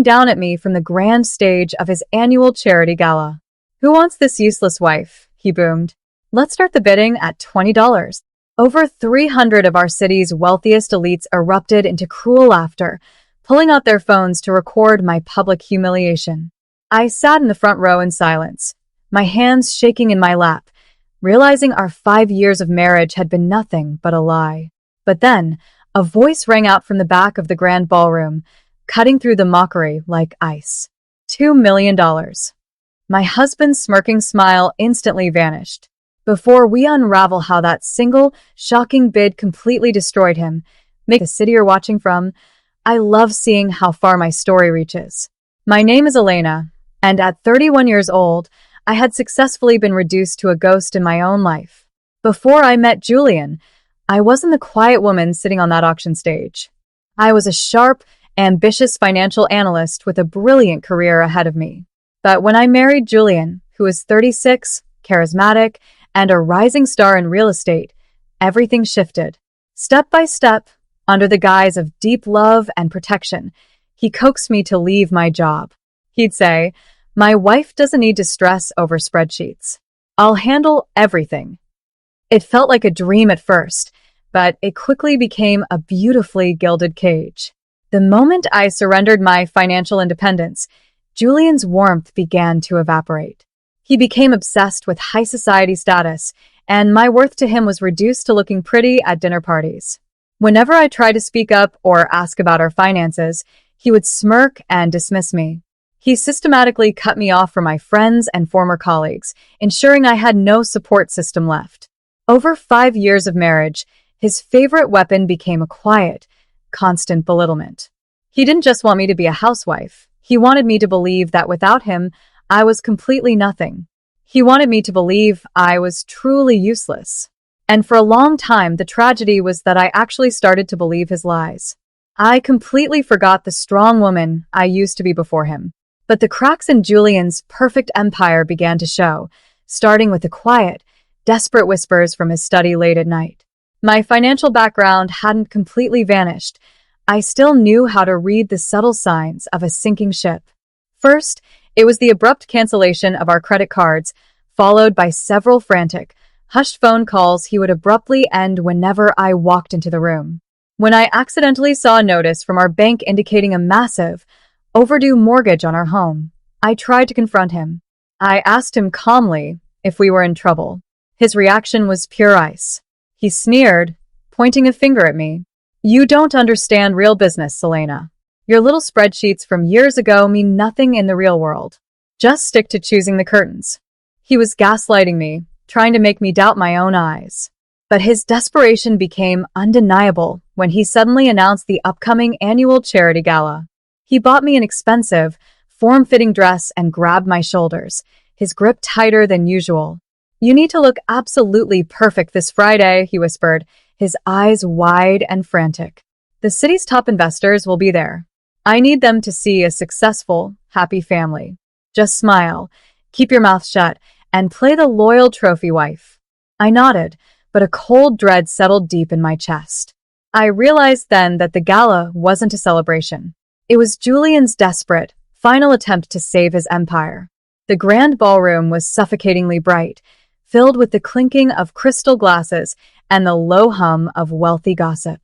looking down at me from the grand stage of his annual charity gala. "Who wants this useless wife?" he boomed. "Let's start the bidding at $20. Over 300 of our city's wealthiest elites erupted into cruel laughter, pulling out their phones to record my public humiliation. I sat in the front row in silence, my hands shaking in my lap, realizing our 5 years of marriage had been nothing but a lie. But then, a voice rang out from the back of the grand ballroom, cutting through the mockery like ice. $2 million. My husband's smirking smile instantly vanished. Before we unravel how that single, shocking bid completely destroyed him, make the city you're watching from, I love seeing how far my story reaches. My name is Elena, and at 31 years old, I had successfully been reduced to a ghost in my own life. Before I met Julian, I wasn't the quiet woman sitting on that auction stage. I was a sharp, ambitious financial analyst with a brilliant career ahead of me. But when I married Julian, who was 36, charismatic, and a rising star in real estate, everything shifted. Step by step, under the guise of deep love and protection, he coaxed me to leave my job. He'd say, "My wife doesn't need to stress over spreadsheets. I'll handle everything." It felt like a dream at first, but it quickly became a beautifully gilded cage. The moment I surrendered my financial independence, Julian's warmth began to evaporate. He became obsessed with high society status, and my worth to him was reduced to looking pretty at dinner parties. Whenever I tried to speak up or ask about our finances, he would smirk and dismiss me. He systematically cut me off from my friends and former colleagues, ensuring I had no support system left. Over 5 years of marriage, his favorite weapon became a quiet, constant belittlement. He didn't just want me to be a housewife. He wanted me to believe that without him, I was completely nothing. He wanted me to believe I was truly useless. And for a long time, the tragedy was that I actually started to believe his lies. I completely forgot the strong woman I used to be before him. But the cracks in Julian's perfect empire began to show, starting with the quiet, desperate whispers from his study late at night. My financial background hadn't completely vanished. I still knew how to read the subtle signs of a sinking ship. First, it was the abrupt cancellation of our credit cards, followed by several frantic, hushed phone calls he would abruptly end whenever I walked into the room. When I accidentally saw a notice from our bank indicating a massive, overdue mortgage on our home, I tried to confront him. I asked him calmly if we were in trouble. His reaction was pure ice. He sneered, pointing a finger at me. "You don't understand real business, Selena. Your little spreadsheets from years ago mean nothing in the real world. Just stick to choosing the curtains." He was gaslighting me, trying to make me doubt my own eyes. But his desperation became undeniable when he suddenly announced the upcoming annual charity gala. He bought me an expensive, form-fitting dress and grabbed my shoulders, his grip tighter than usual. "You need to look absolutely perfect this Friday," he whispered, his eyes wide and frantic. "The city's top investors will be there. I need them to see a successful, happy family. Just smile, keep your mouth shut, and play the loyal trophy wife." I nodded, but a cold dread settled deep in my chest. I realized then that the gala wasn't a celebration. It was Julian's desperate, final attempt to save his empire. The grand ballroom was suffocatingly bright, filled with the clinking of crystal glasses and the low hum of wealthy gossip.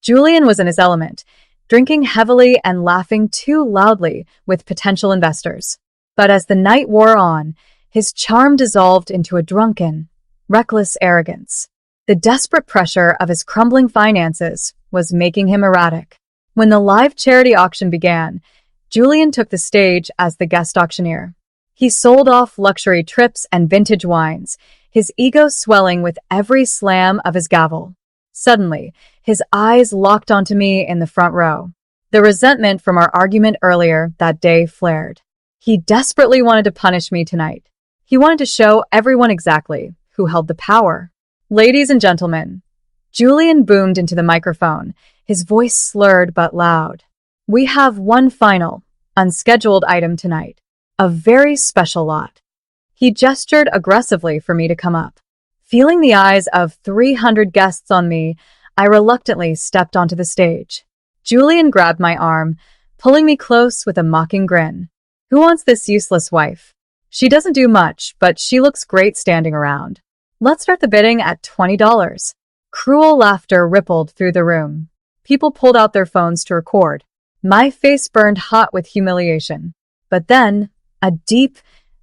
Julian was in his element, drinking heavily and laughing too loudly with potential investors. But as the night wore on, his charm dissolved into a drunken, reckless arrogance. The desperate pressure of his crumbling finances was making him erratic. When the live charity auction began, Julian took the stage as the guest auctioneer. He sold off luxury trips and vintage wines, his ego swelling with every slam of his gavel. Suddenly, his eyes locked onto me in the front row. The resentment from our argument earlier that day flared. He desperately wanted to punish me tonight. He wanted to show everyone exactly who held the power. "Ladies and gentlemen," Julian boomed into the microphone, his voice slurred but loud. "We have one final, unscheduled item tonight. A very special lot." He gestured aggressively for me to come up. Feeling the eyes of 300 guests on me, I reluctantly stepped onto the stage. Julian grabbed my arm, pulling me close with a mocking grin. Who wants this useless wife? She doesn't do much, but she looks great standing around. Let's start the bidding at $20. Cruel laughter rippled through the room. People pulled out their phones to record. My face burned hot with humiliation. But then, a deep,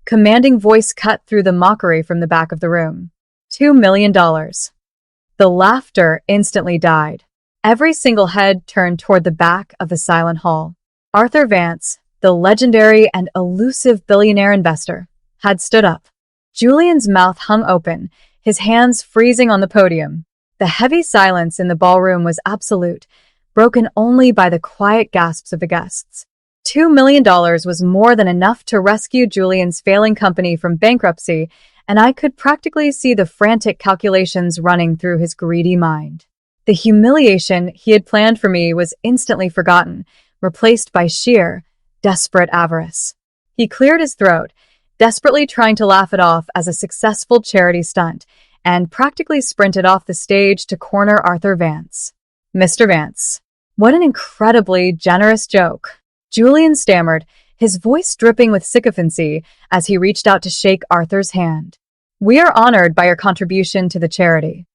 commanding voice cut through the mockery from the back of the room. $2 million. The laughter instantly died. Every single head turned toward the back of the silent hall. Arthur Vance, the legendary and elusive billionaire investor, had stood up. Julian's mouth hung open, his hands freezing on the podium. The heavy silence in the ballroom was absolute, broken only by the quiet gasps of the guests. $2 million was more than enough to rescue Julian's failing company from bankruptcy, and I could practically see the frantic calculations running through his greedy mind. The humiliation he had planned for me was instantly forgotten, replaced by sheer, desperate avarice. He cleared his throat, desperately trying to laugh it off as a successful charity stunt, and practically sprinted off the stage to corner Arthur Vance. Mr. Vance, what an incredibly generous joke. Julian stammered, his voice dripping with sycophancy as he reached out to shake Arthur's hand. We are honored by your contribution to the charity.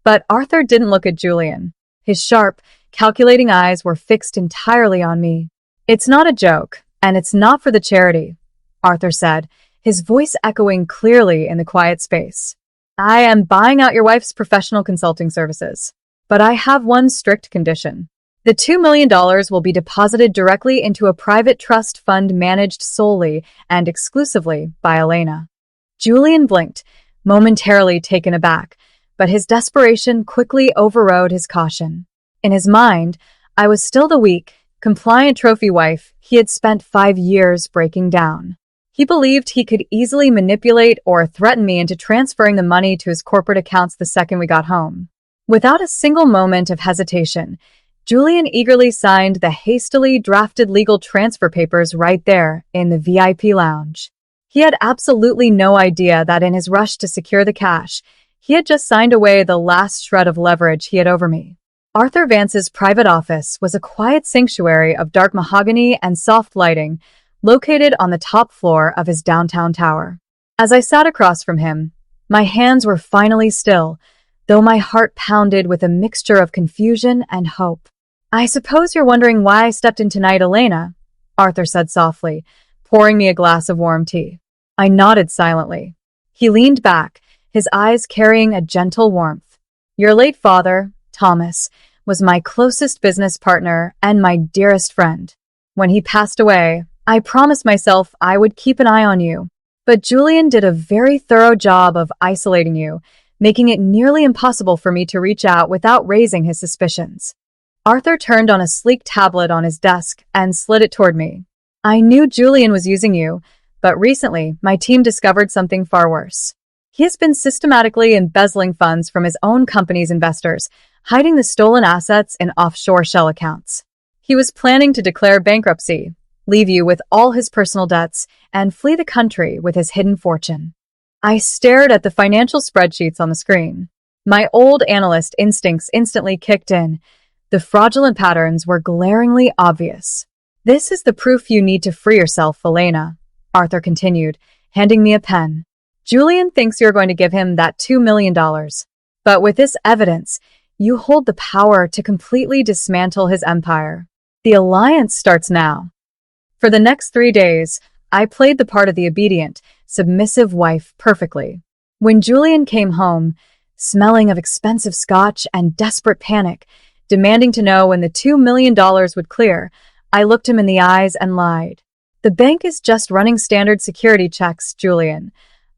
But Arthur didn't look at Julian. His sharp, calculating eyes were fixed entirely on me. It's not a joke, and it's not for the charity, Arthur said, his voice echoing clearly in the quiet space. I am buying out your wife's professional consulting services. But I have one strict condition. The $2 million will be deposited directly into a private trust fund managed solely and exclusively by Elena. Julian blinked, momentarily taken aback, but his desperation quickly overrode his caution. In his mind, I was still the weak, compliant trophy wife he had spent 5 years breaking down. He believed he could easily manipulate or threaten me into transferring the money to his corporate accounts the second we got home. Without a single moment of hesitation, Julian eagerly signed the hastily drafted legal transfer papers right there in the VIP lounge. He had absolutely no idea that in his rush to secure the cash, he had just signed away the last shred of leverage he had over me. Arthur Vance's private office was a quiet sanctuary of dark mahogany and soft lighting, located on the top floor of his downtown tower. As I sat across from him, my hands were finally still, though my heart pounded with a mixture of confusion and hope. I suppose you're wondering why I stepped in tonight, Elena, Arthur said softly, pouring me a glass of warm tea. I nodded silently. He leaned back, his eyes carrying a gentle warmth. Your late father, Thomas, was my closest business partner and my dearest friend. When he passed away, I promised myself I would keep an eye on you. But Julian did a very thorough job of isolating you, making it nearly impossible for me to reach out without raising his suspicions. Arthur turned on a sleek tablet on his desk and slid it toward me. I knew Julian was using you, but recently my team discovered something far worse. He has been systematically embezzling funds from his own company's investors, hiding the stolen assets in offshore shell accounts. He was planning to declare bankruptcy, leave you with all his personal debts, and flee the country with his hidden fortune. I stared at the financial spreadsheets on the screen. My old analyst instincts instantly kicked in. The fraudulent patterns were glaringly obvious. This is the proof you need to free yourself, Elena, Arthur continued, handing me a pen. Julian thinks you're going to give him that $2 million. But with this evidence, you hold the power to completely dismantle his empire. The alliance starts now. For the next 3 days, I played the part of the obedient, submissive wife perfectly. When Julian came home, smelling of expensive scotch and desperate panic, demanding to know when the $2 million would clear, I looked him in the eyes and lied. The bank is just running standard security checks, Julian,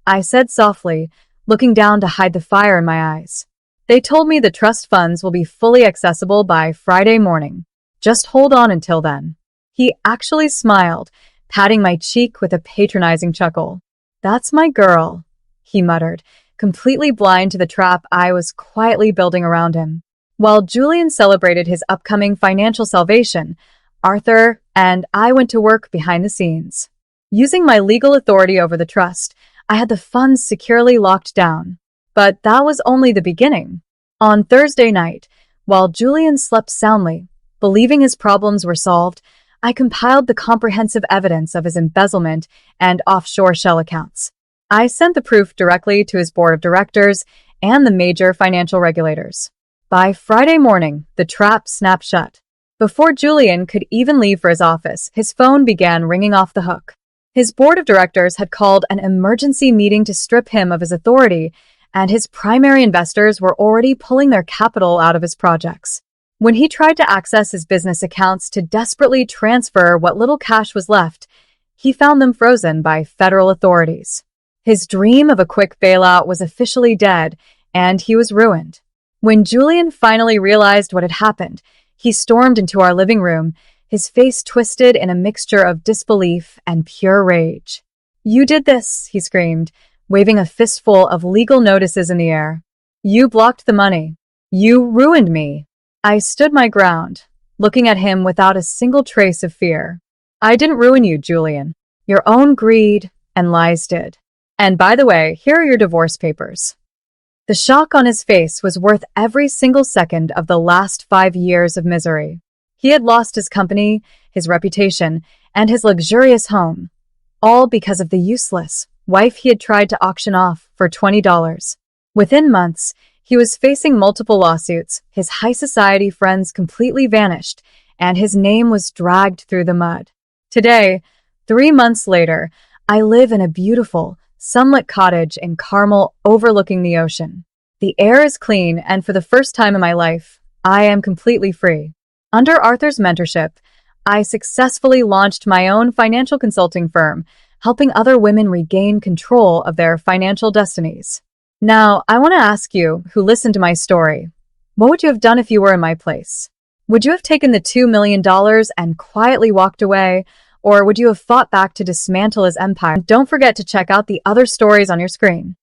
I said softly, looking down to hide the fire in my eyes. They told me the trust funds will be fully accessible by Friday morning. Just hold on until then. He actually smiled, patting my cheek with a patronizing chuckle. That's my girl, he muttered, completely blind to the trap I was quietly building around him. While Julian celebrated his upcoming financial salvation, Arthur and I went to work behind the scenes. Using my legal authority over the trust, I had the funds securely locked down. But that was only the beginning. On Thursday night, while Julian slept soundly, believing his problems were solved, I compiled the comprehensive evidence of his embezzlement and offshore shell accounts. I sent the proof directly to his board of directors and the major financial regulators. By Friday morning, the trap snapped shut. Before Julian could even leave for his office, his phone began ringing off the hook. His board of directors had called an emergency meeting to strip him of his authority, and his primary investors were already pulling their capital out of his projects. When he tried to access his business accounts to desperately transfer what little cash was left, he found them frozen by federal authorities. His dream of a quick bailout was officially dead, and he was ruined. When Julian finally realized what had happened, he stormed into our living room, his face twisted in a mixture of disbelief and pure rage. "You did this," he screamed, waving a fistful of legal notices in the air. "You blocked the money. You ruined me." I stood my ground, looking at him without a single trace of fear. "I didn't ruin you, Julian. Your own greed and lies did. And by the way, here are your divorce papers." The shock on his face was worth every single second of the last 5 years of misery. He had lost his company, his reputation, and his luxurious home, all because of the useless wife he had tried to auction off for $20. Within months, he was facing multiple lawsuits, his high society friends completely vanished, and his name was dragged through the mud. Today, 3 months later, I live in a beautiful, sunlit cottage in Carmel overlooking the ocean. The air is clean, and for the first time in my life, I am completely free. Under Arthur's mentorship, I successfully launched my own financial consulting firm, helping other women regain control of their financial destinies. Now, I want to ask you, who listened to my story, what would you have done if you were in my place? Would you have taken the $2 million and quietly walked away? Or would you have fought back to dismantle his empire? Don't forget to check out the other stories on your screen.